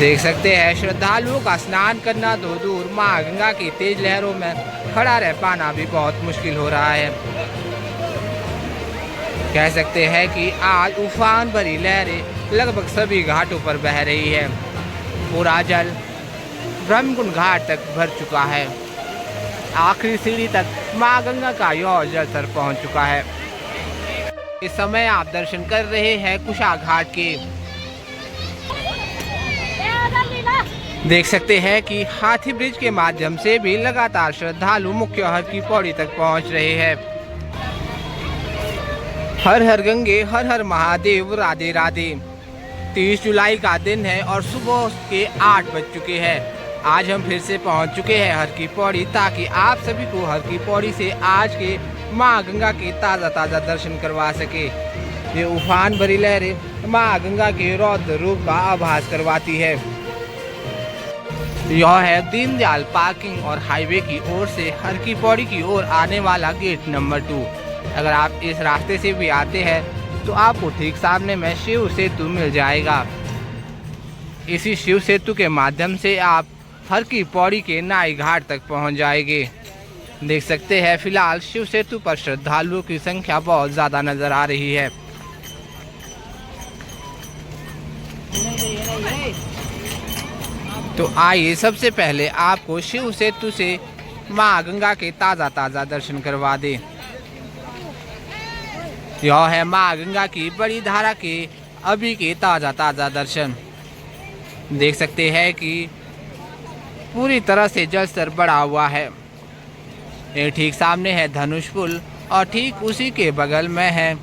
देख सकते हैं श्रद्धालुओं का स्नान करना तो दूर, मां गंगा की तेज लहरों में खड़ा रह पाना भी बहुत मुश्किल हो रहा है। कह सकते हैं कि आज उफान भरी लहरें लगभग सभी घाटों पर बह रही है। पूरा जल ब्रह्मकुंड घाट तक भर चुका है। आखिरी सीढ़ी तक मां गंगा का यह जल स्तर पहुंच चुका है। इस समय आप दर्शन कर रहे हैं कुशा घाट के। देख सकते हैं कि हाथी ब्रिज के माध्यम से भी लगातार श्रद्धालु मुख्य हर की पौड़ी तक पहुंच रहे हैं। हर हर गंगे, हर हर महादेव, राधे राधे। 30 जुलाई का दिन है और सुबह के 8 बज चुके हैं। आज हम फिर से पहुंच चुके हैं हर की पौड़ी, ताकि आप सभी को हर की पौड़ी से आज के मां गंगा के ताज़ा दर्शन करवा सके। ये उफान भरी लहरें मां गंगा के रौद्र रूप का आभास करवाती है। यह है दीनदयाल पार्किंग और हाईवे की ओर से हर की पौड़ी की ओर आने वाला गेट नंबर 2। अगर आप इस रास्ते से भी आते हैं तो आपको ठीक सामने में शिव सेतु मिल जाएगा। इसी शिव सेतु के माध्यम से आप हर की पौड़ी के नाई घाट तक पहुंच जाएंगे। देख सकते हैं फिलहाल शिव सेतु पर श्रद्धालुओं की संख्या बहुत ज़्यादा नजर आ रही है। तो आइए सबसे पहले आपको शिव सेतु से मां गंगा के ताज़ा दर्शन करवा दें। यह है मां गंगा की बड़ी धारा के अभी के ताज़ा दर्शन। देख सकते हैं कि पूरी तरह से जल स्तर बढ़ा हुआ है। ये ठीक सामने है धनुष पुल और ठीक उसी के बगल में है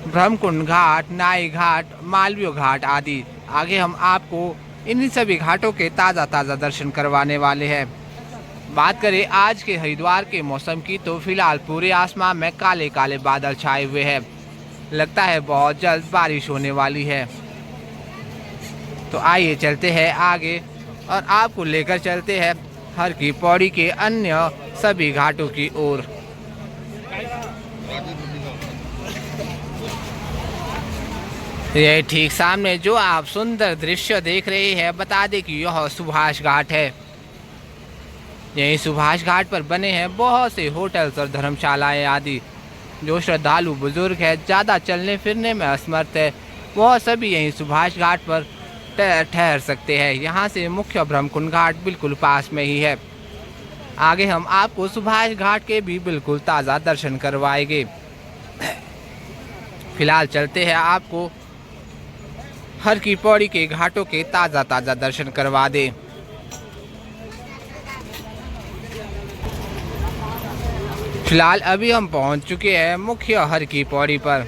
ब्रह्मकुंड घाट, नाई घाट, मालवीय घाट आदि। आगे हम आपको इन्हीं सभी घाटों के ताज़ा दर्शन करवाने वाले हैं। बात करें आज के हरिद्वार के मौसम की तो फिलहाल पूरे आसमान में काले काले बादल छाए हुए हैं। लगता है बहुत जल्द बारिश होने वाली है। तो आइए चलते हैं आगे और आपको लेकर चलते हैं हर की पौड़ी के अन्य सभी घाटों की ओर। यह ठीक सामने जो आप सुंदर दृश्य देख रहे हैं, बता दें कि यह सुभाष घाट है। यही सुभाष घाट पर बने हैं बहुत से होटल्स और धर्मशालाएं आदि। जो श्रद्धालु बुजुर्ग है, ज़्यादा चलने फिरने में असमर्थ है, वह सभी यहीं सुभाष घाट पर ठहर सकते हैं। यहाँ से मुख्य ब्रह्मकुंड घाट बिल्कुल पास में ही है। आगे हम आपको सुभाष घाट के भी बिल्कुल ताज़ा दर्शन करवाएंगे। फिलहाल चलते हैं आपको हर की पौड़ी के घाटों के ताज़ा दर्शन करवा दें। फिलहाल अभी हम पहुंच चुके हैं मुख्य हर की पौड़ी पर।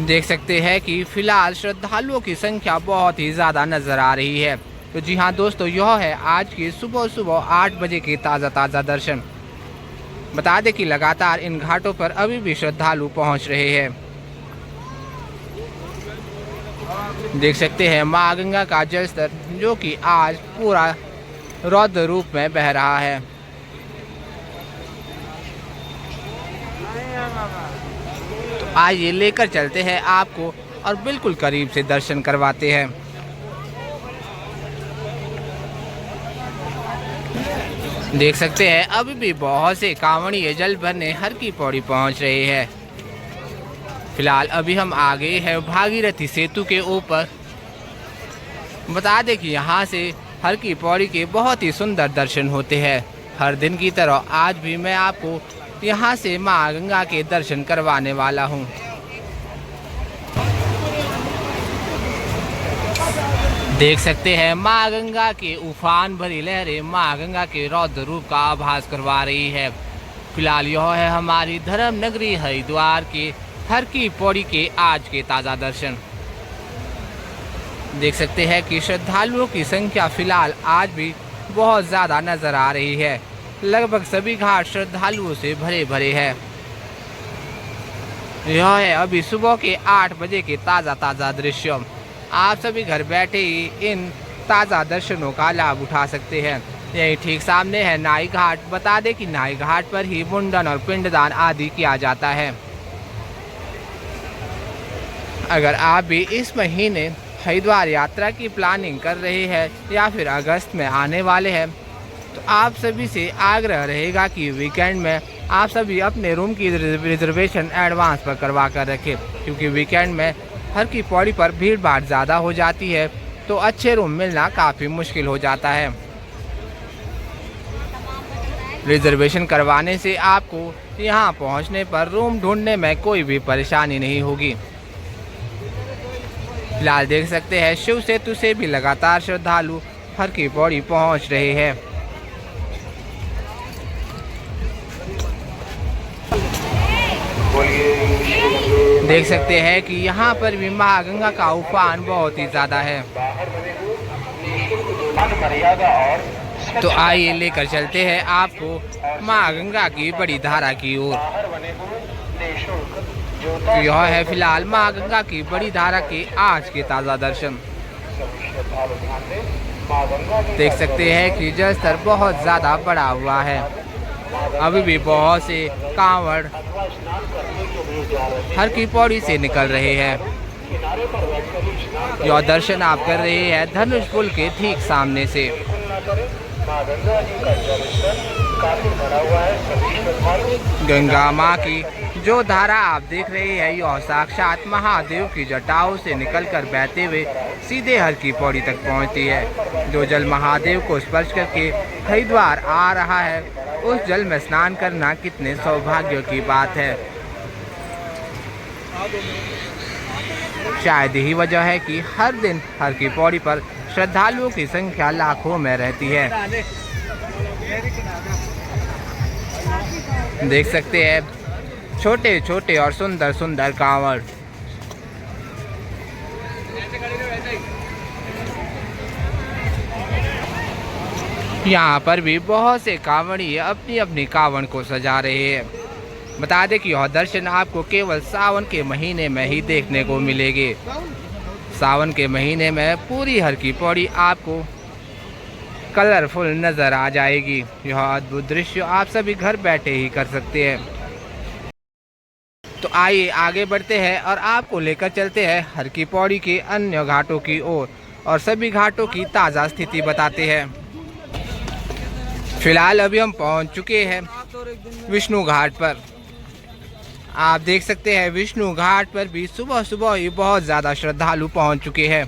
देख सकते हैं कि फिलहाल श्रद्धालुओं की संख्या बहुत ही ज़्यादा नज़र आ रही है। तो जी हाँ दोस्तों, यह है आज की सुबह 8 बजे के ताज़ा दर्शन। बता दें कि लगातार इन घाटों पर अभी भी श्रद्धालु पहुंच रहे हैं। देख सकते हैं मां गंगा का जल स्तर जो कि आज पूरा रौद्र रूप में बह रहा है। तो आइए लेकर चलते हैं आपको और बिल्कुल करीब से दर्शन करवाते हैं। देख सकते हैं अभी भी बहुत से कांवड़िए जल भरने हर की पौड़ी पहुंच रहे हैं। फिलहाल अभी हम आगे हैं भागीरथी सेतु के ऊपर। बता दें कि यहाँ से हर की पौड़ी के बहुत ही सुंदर दर्शन होते हैं। हर दिन की तरह आज भी मैं आपको यहाँ से मां गंगा के दर्शन करवाने वाला हूँ। देख सकते हैं मां गंगा के उफान भरी लहरें मां गंगा के रौद्र रूप का आभास करवा रही है। फिलहाल यह है हमारी धर्म नगरी हरिद्वार के हर की पौड़ी के आज के ताज़ा दर्शन। देख सकते हैं कि श्रद्धालुओं की संख्या फिलहाल आज भी बहुत ज़्यादा नज़र आ रही है। लगभग सभी घाट श्रद्धालुओं से भरे भरे हैं। यह है अभी सुबह के 8 बजे के ताज़ा दृश्य। आप सभी घर बैठे ही इन ताज़ा दर्शनों का लाभ उठा सकते हैं। यही ठीक सामने है नाई घाट। बता दें कि नाई घाट पर ही मुंडन और पिंडदान आदि किया जाता है। अगर आप भी इस महीने हरिद्वार यात्रा की प्लानिंग कर रहे हैं या फिर अगस्त में आने वाले हैं, तो आप सभी से आग्रह रहेगा कि वीकेंड में आप सभी अपने रूम की रिजर्वेशन एडवांस पर करवा कर रखें, क्योंकि वीकेंड में हर की पौड़ी पर भीड़ भाड़ ज़्यादा हो जाती है, तो अच्छे रूम मिलना काफ़ी मुश्किल हो जाता है। रिजर्वेशन करवाने से आपको यहाँ पहुँचने पर रूम ढूंढने में कोई भी परेशानी नहीं होगी। फिलहाल देख सकते हैं शिव सेतु से भी लगातार श्रद्धालु हर की पौड़ी पहुँच रहे हैं। देख सकते हैं कि यहाँ पर भी महागंगा का उफान बहुत ही ज़्यादा है। तो आइए लेकर चलते हैं आपको महागंगा की बड़ी धारा की ओर। तो यह है फिलहाल महागंगा की बड़ी धारा के आज के ताज़ा दर्शन। देख सकते हैं कि जल स्तर बहुत ज़्यादा बढ़ा हुआ है। अभी भी बहुत से कांवड़ हर की पौड़ी से निकल रहे हैं। यह दर्शन आप कर रहे हैं धनुष पुल के ठीक सामने से। गंगा माँ की जो धारा आप देख रहे हैं यह साक्षात महादेव की जटाओं से निकलकर बहते हुए सीधे हर की पौड़ी तक पहुँचती है। जो जल महादेव को स्पर्श करके हरिद्वार आ रहा है, उस जल में स्नान करना कितने सौभाग्य की बात है। शायद यही वजह है कि हर दिन हर की पौड़ी पर श्रद्धालुओं की संख्या लाखों में रहती है। देख सकते हैं छोटे छोटे और सुंदर सुंदर कांवड़। यहाँ पर भी बहुत से कांवड़िए अपनी अपनी कांवड़ को सजा रहे हैं। बता दें कि यह दर्शन आपको केवल सावन के महीने में ही देखने को मिलेंगे। सावन के महीने में पूरी हर की पौड़ी आपको कलरफुल नज़र आ जाएगी। यह अद्भुत दृश्य आप सभी घर बैठे ही कर सकते हैं। तो आइए आगे बढ़ते हैं और आपको लेकर चलते हैं हर की पौड़ी के अन्य घाटों की ओर और सभी घाटों की ताज़ा स्थिति बताते हैं। फिलहाल अभी हम पहुंच चुके हैं विष्णु घाट पर। आप देख सकते हैं विष्णु घाट पर भी सुबह सुबह ही बहुत ज़्यादा श्रद्धालु पहुंच चुके हैं।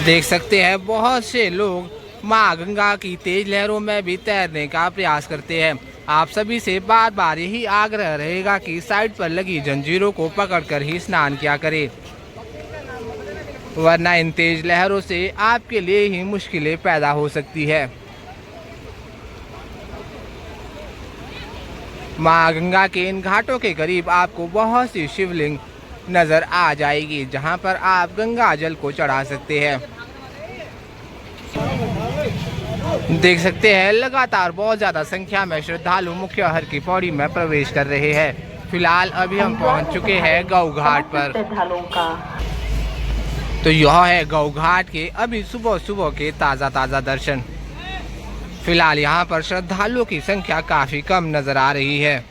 देख सकते हैं बहुत से लोग माँ गंगा की तेज लहरों में भी तैरने का प्रयास करते हैं। आप सभी से बार बार यही आग्रह रहेगा कि साइड पर लगी जंजीरों को पकड़कर ही स्नान किया करें, वरना इन तेज लहरों से आपके लिए ही मुश्किलें पैदा हो सकती है। माँ गंगा के इन घाटों के करीब आपको बहुत सी शिवलिंग नज़र आ जाएगी, जहां पर आप गंगा जल को चढ़ा सकते हैं। देख सकते हैं लगातार बहुत ज़्यादा संख्या में श्रद्धालु मुख्य हर की पौड़ी में प्रवेश कर रहे हैं। फिलहाल अभी हम पहुंच चुके हैं गौ घाट पर। तो यह है गौ घाट के अभी सुबह सुबह के ताज़ा दर्शन। फिलहाल यहाँ पर श्रद्धालुओं की संख्या काफ़ी कम नज़र आ रही है।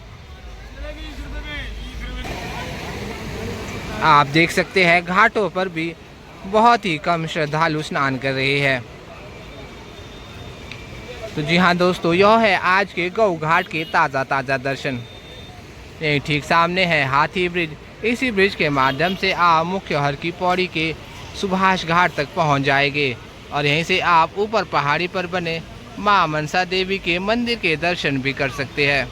आप देख सकते हैं घाटों पर भी बहुत ही कम श्रद्धालु स्नान कर रहे हैं। तो जी हाँ दोस्तों, यह है आज के गौ घाट के ताज़ा दर्शन। यही ठीक सामने है हाथी ब्रिज। इसी ब्रिज के माध्यम से आप मुख्य हर की पौड़ी के सुभाष घाट तक पहुंच जाएंगे और यहीं से आप ऊपर पहाड़ी पर बने माँ मनसा देवी के मंदिर के दर्शन भी कर सकते हैं।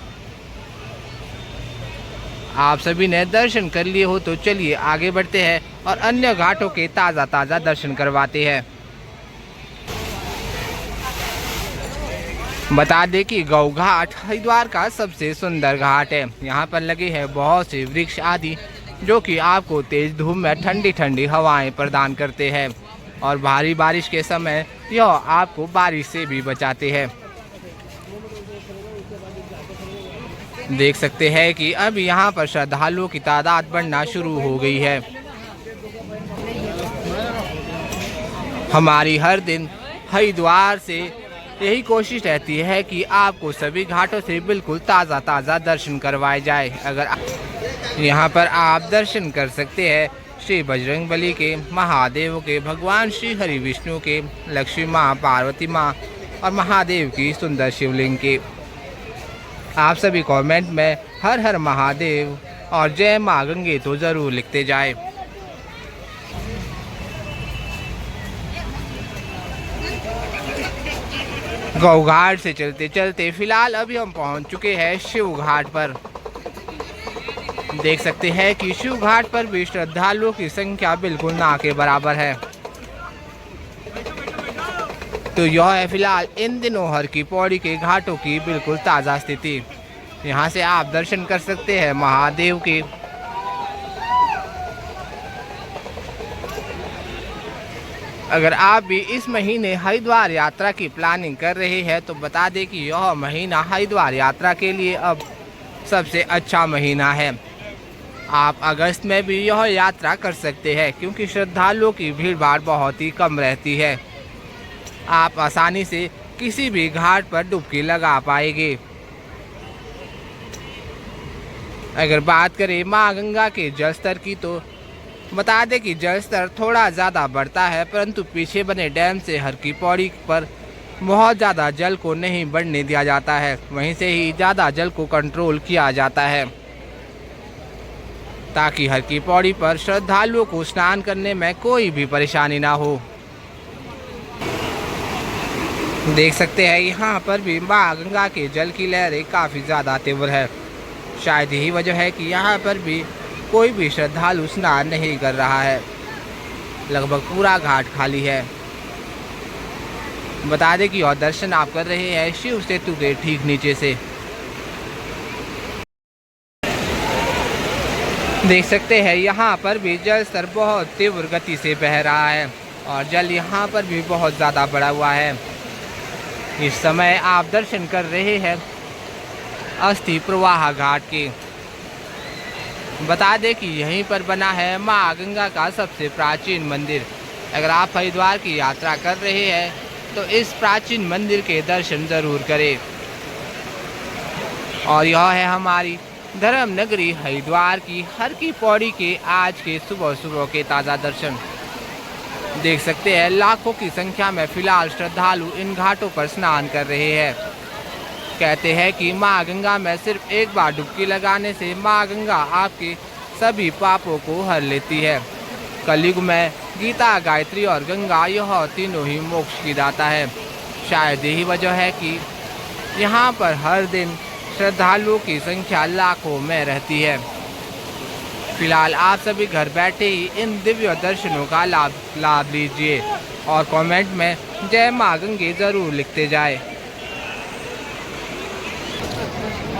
आप सभी ने दर्शन कर लिए हो तो चलिए आगे बढ़ते हैं और अन्य घाटों के ताज़ा दर्शन करवाते हैं। बता दें कि गौ घाट हरिद्वार का सबसे सुंदर घाट है। यहाँ पर लगे हैं बहुत से वृक्ष आदि जो कि आपको तेज धूप में ठंडी ठंडी हवाएं प्रदान करते हैं और भारी बारिश के समय यह आपको बारिश से भी बचाते हैं। देख सकते हैं कि अब यहाँ पर श्रद्धालुओं की तादाद बढ़ना शुरू हो गई है। हमारी हर दिन हरिद्वार से यही कोशिश रहती है कि आपको सभी घाटों से बिल्कुल ताज़ा दर्शन करवाए जाए। अगर यहाँ पर आप दर्शन कर सकते हैं श्री बजरंगबली के, महादेव के, भगवान श्री हरि विष्णु के, लक्ष्मी माँ, पार्वती माँ और महादेव की सुंदर शिवलिंग के। आप सभी कमेंट में हर हर महादेव और जय माँ गंगे तो ज़रूर लिखते जाए। गौ घाट से चलते चलते फिलहाल अभी हम पहुंच चुके हैं शिव घाट पर। देख सकते हैं कि शिव घाट पर भी श्रद्धालुओं की संख्या बिल्कुल ना के बराबर है। तो यह है फिलहाल इन दिनों हर की पौड़ी के घाटों की बिल्कुल ताज़ा स्थिति। यहाँ से आप दर्शन कर सकते हैं महादेव के। अगर आप भी इस महीने हरिद्वार यात्रा की प्लानिंग कर रहे हैं तो बता दें कि यह महीना हरिद्वार यात्रा के लिए अब सबसे अच्छा महीना है। आप अगस्त में भी यह यात्रा कर सकते हैं क्योंकि श्रद्धालुओं की भीड़ भाड़ बहुत ही कम रहती है। आप आसानी से किसी भी घाट पर डुबकी लगा पाएंगे। अगर बात करें माँ गंगा के जल स्तर की तो बता दें कि जल स्तर थोड़ा ज़्यादा बढ़ता है, परंतु पीछे बने डैम से हर की पौड़ी पर बहुत ज़्यादा जल को नहीं बढ़ने दिया जाता है। वहीं से ही ज़्यादा जल को कंट्रोल किया जाता है ताकि हर की पौड़ी पर श्रद्धालुओं को स्नान करने में कोई भी परेशानी ना हो। देख सकते हैं यहाँ पर भी माँ गंगा के जल की लहरें काफ़ी ज़्यादा तीव्र है। शायद यही वजह है कि यहाँ पर भी कोई भी श्रद्धालु स्नान नहीं कर रहा है। लगभग पूरा घाट खाली है। बता दें कि और दर्शन आप कर रहे हैं शिव सेतु के ठीक नीचे से। देख सकते हैं यहाँ पर भी जल स्तर बहुत तीव्र गति से बह रहा है और जल यहाँ पर भी बहुत ज़्यादा बढ़ा हुआ है। इस समय आप दर्शन कर रहे हैं अस्थि प्रवाह घाट के। बता दें कि यहीं पर बना है माँ गंगा का सबसे प्राचीन मंदिर। अगर आप हरिद्वार की यात्रा कर रहे हैं तो इस प्राचीन मंदिर के दर्शन ज़रूर करें। और यह है हमारी धर्म नगरी हरिद्वार की हर की पौड़ी के आज के सुबह सुबह के ताज़ा दर्शन। देख सकते हैं लाखों की संख्या में फिलहाल श्रद्धालु इन घाटों पर स्नान कर रहे हैं। कहते हैं कि माँ गंगा में सिर्फ एक बार डुबकी लगाने से माँ गंगा आपके सभी पापों को हर लेती है। कलयुग में गीता, गायत्री और गंगा यह तीनों ही मोक्ष की दाता है। शायद यही वजह है कि यहाँ पर हर दिन श्रद्धालुओं की संख्या लाखों में रहती है। फिलहाल आप सभी घर बैठे ही इन दिव्य दर्शनों का लाभ लीजिए और कमेंट में जय माँ गंगे ज़रूर लिखते जाए।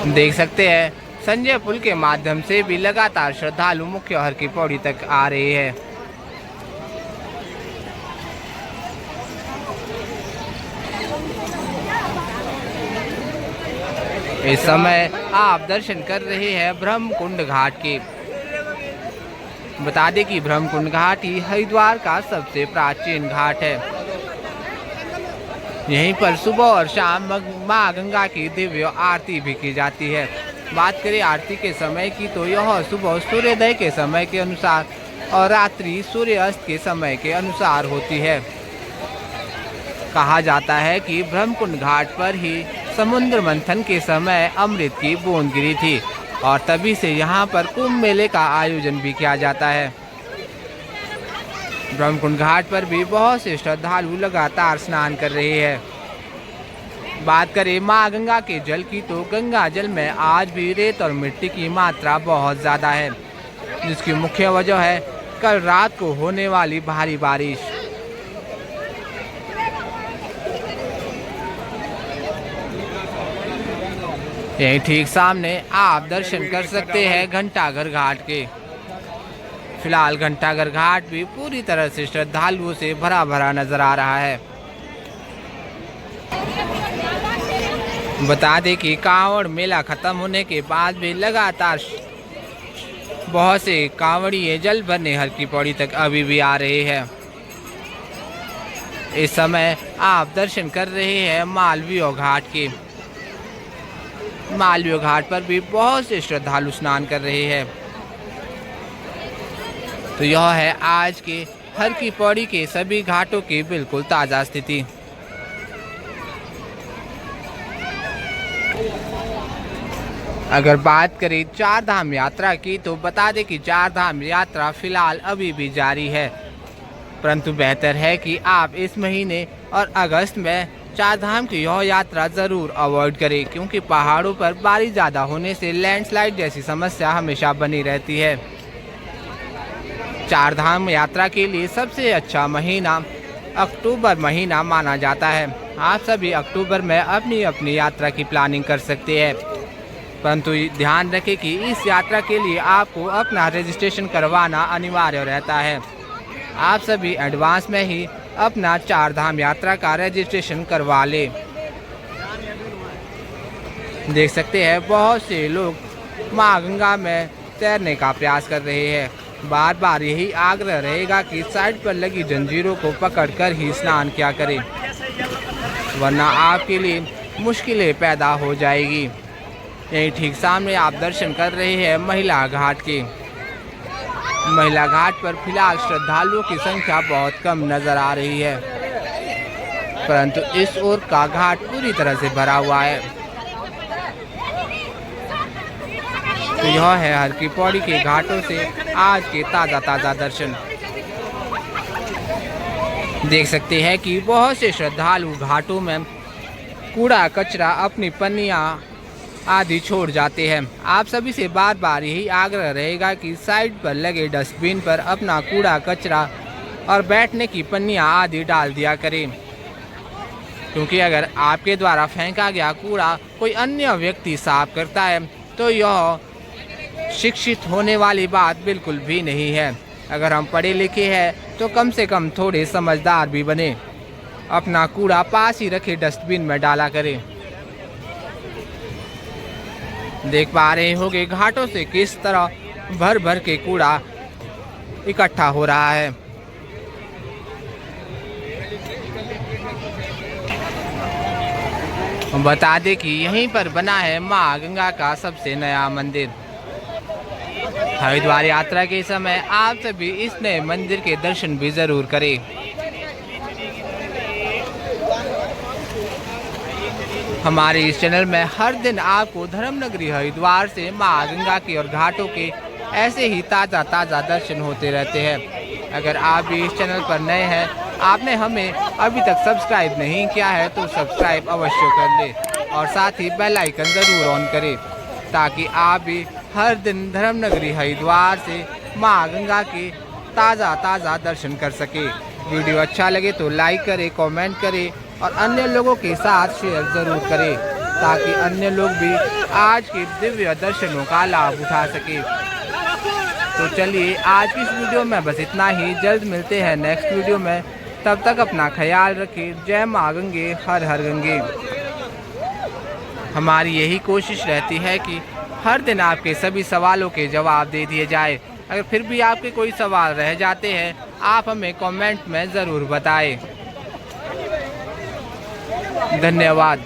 देख सकते हैं संजय पुल के माध्यम से भी लगातार श्रद्धालु मुख्य हर की पौड़ी तक आ रहे हैं। इस समय आप दर्शन कर रहे हैं ब्रह्मकुंड घाट के। बता दें कि ब्रह्मकुंड घाट ही हरिद्वार का सबसे प्राचीन घाट है। यहीं पर सुबह और शाम माँ गंगा की दिव्य आरती भी की जाती है। बात करें आरती के समय की तो यह सुबह सूर्योदय के समय के अनुसार और रात्रि सूर्यास्त के समय के अनुसार होती है। कहा जाता है कि ब्रह्मकुंड घाट पर ही समुद्र मंथन के समय अमृत की बूंद गिरी थी और तभी से यहाँ पर कुंभ मेले का आयोजन भी किया जाता है। ब्रह्मकुंड घाट पर भी बहुत से श्रद्धालु लगातार स्नान कर रहे हैं। बात करें माँ गंगा के जल की तो गंगा जल में आज भी रेत और मिट्टी की मात्रा बहुत ज़्यादा है, जिसकी मुख्य वजह है कल रात को होने वाली भारी बारिश। यहीं ठीक सामने आप दर्शन कर सकते हैं घंटाघर घाट के। फिलहाल घंटाघर घाट भी पूरी तरह से श्रद्धालुओं से भरा भरा नजर आ रहा है। बता दें कि कांवड़ मेला खत्म होने के बाद भी लगातार बहुत से कांवड़िए जल भरने हर की पौड़ी तक अभी भी आ रहे हैं। इस समय आप दर्शन कर रहे हैं मालवीय घाट के। मालवीय घाट पर भी बहुत से श्रद्धालु स्नान कर रहे हैं। तो यह है आज के हर की पौड़ी के सभी घाटों की बिल्कुल ताज़ा स्थिति। अगर बात करें चार धाम यात्रा की तो बता दें कि चार धाम यात्रा फिलहाल अभी भी जारी है, परंतु बेहतर है कि आप इस महीने और अगस्त में चार धाम की यह यात्रा ज़रूर अवॉइड करें, क्योंकि पहाड़ों पर बारिश ज़्यादा होने से लैंडस्लाइड जैसी समस्या हमेशा बनी रहती है। चार धाम यात्रा के लिए सबसे अच्छा महीना अक्टूबर महीना माना जाता है। आप सभी अक्टूबर में अपनी अपनी यात्रा की प्लानिंग कर सकते हैं, परंतु ध्यान रखें कि इस यात्रा के लिए आपको अपना रजिस्ट्रेशन करवाना अनिवार्य रहता है। आप सभी एडवांस में ही अपना चार धाम यात्रा का रजिस्ट्रेशन करवा लें। देख सकते हैं बहुत से लोग माँ गंगा में तैरने का प्रयास कर रहे हैं। बार बार यही आग्रह रहेगा कि साइड पर लगी जंजीरों को पकड़कर ही स्नान किया करें, वरना आपके लिए मुश्किलें पैदा हो जाएगी। यही ठीक सामने आप दर्शन कर रहे हैं महिला घाट के। महिला घाट पर फिलहाल श्रद्धालुओं की संख्या बहुत कम नजर आ रही है, परंतु इस ओर का घाट पूरी तरह से भरा हुआ है। तो यह है हर की पौड़ी के घाटों से आज के ताज़ा दर्शन। देख सकते हैं कि बहुत से श्रद्धालु घाटों में कूड़ा कचरा अपनी पन्नियाँ आदि छोड़ जाते हैं। आप सभी से बार बार यही आग्रह रहेगा कि साइड पर लगे डस्टबिन पर अपना कूड़ा कचरा और बैठने की पन्नियाँ आदि डाल दिया करें, क्योंकि अगर आपके द्वारा फेंका गया कूड़ा कोई अन्य व्यक्ति साफ करता है तो यह शिक्षित होने वाली बात बिल्कुल भी नहीं है। अगर हम पढ़े लिखे हैं तो कम से कम थोड़े समझदार भी बने, अपना कूड़ा पास ही रखे डस्टबिन में डाला करें। देख पा रहे होंगे घाटों से किस तरह भर भर के कूड़ा इकट्ठा हो रहा है। बता दें कि यहीं पर बना है माँ गंगा का सबसे नया मंदिर। हरिद्वार यात्रा के समय आप सभी इस नए मंदिर के दर्शन भी जरूर करें। हमारे इस चैनल में हर दिन आपको धर्मनगरी हरिद्वार से माँ गंगा की और घाटों के ऐसे ही ताज़ा दर्शन होते रहते हैं। अगर आप भी इस चैनल पर नए हैं, आपने हमें अभी तक सब्सक्राइब नहीं किया है तो सब्सक्राइब अवश्य कर ले और साथ ही बेल आइकन ज़रूर ऑन करें, ताकि आप भी हर दिन धर्मनगरी हरिद्वार से माँ गंगा के ताज़ा दर्शन कर सके। वीडियो अच्छा लगे तो लाइक करें, कमेंट करें और अन्य लोगों के साथ शेयर ज़रूर करें, ताकि अन्य लोग भी आज के दिव्य दर्शनों का लाभ उठा सके। तो चलिए आज की इस वीडियो में बस इतना ही। जल्द मिलते हैं नेक्स्ट वीडियो में, तब तक अपना ख्याल रखें। जय माँ गंगे, हर हर गंगे। हमारी यही कोशिश रहती है कि हर दिन आपके सभी सवालों के जवाब दे दिए जाए। अगर फिर भी आपके कोई सवाल रह जाते हैं, आप हमें कमेंट में ज़रूर बताएं। धन्यवाद।